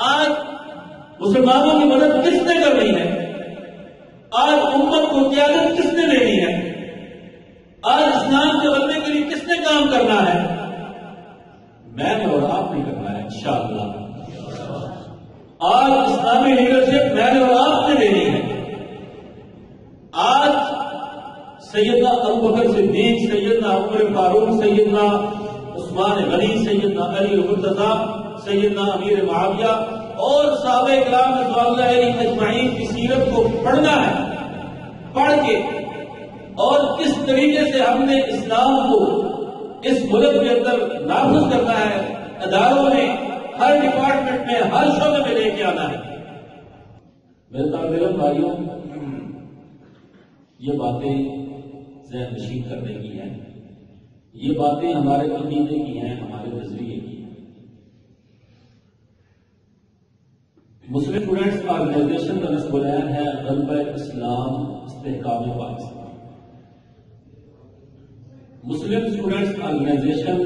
آج مسلمانوں کی مدد کس نے کرنی ہے؟ آج امت کو قیادت کس نے لینی ہے؟ آج اسلام کے بننے کے لیے کس نے کام کرنا ہے؟ میں نے اور آپ نے کرنا ہے انشاءاللہ۔ آج اسلامی لیڈرشپ میں نے اور آپ نے لینی ہے۔ آج سیدنا ابوبکر صدیق، سیدنا عمر فاروق، سیدنا عثمان غنی، سیدنا علی مرتضیٰ، سیدنا امیر معاویہ اور صحابہ کرام رضوان اللہ علیہم اجمعین کی سیرت کو پڑھنا ہے۔ پڑھ کے اور کس طریقے سے ہم نے اسلام کو اس ملک کے اندر نافذ کرنا ہے، اداروں میں، ہر ڈپارٹمنٹ میں، ہر شعبے میں لے کے آنا ہے۔ میرے طالب علم بھائیوں، یہ باتیں ذہن نشین کرنے کی ہیں، یہ باتیں ہمارے عقیدے کی ہیں، ہمارے نظریے کی ہیں۔ مسلم اسٹوڈنٹس آرگنائزیشن کا نصب العین ہے غلبہ اسلام استحکام پاکستان۔ مسلم اسٹوڈنٹس آرگنائزیشن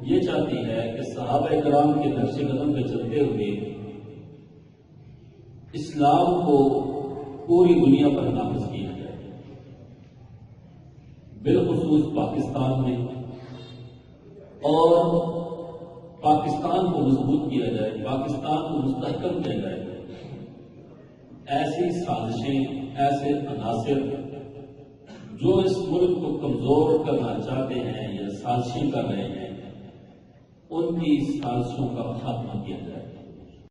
یہ چاہتی ہے کہ صحابہ کرام کے نقش قدم پہ چلتے ہوئے اسلام کو پوری دنیا پر نافذ کیا جائے، بالخصوص پاکستان میں، اور پاکستان کو مضبوط کیا جائے، پاکستان کو مستحکم کیا جائے۔ ایسی سازشیں، ایسے عناصر جو اس ملک کو کمزور کرنا چاہتے ہیں یا سازشیں کر رہے ہیں، ان کی سازشوں کا خاتمہ کیا جائے۔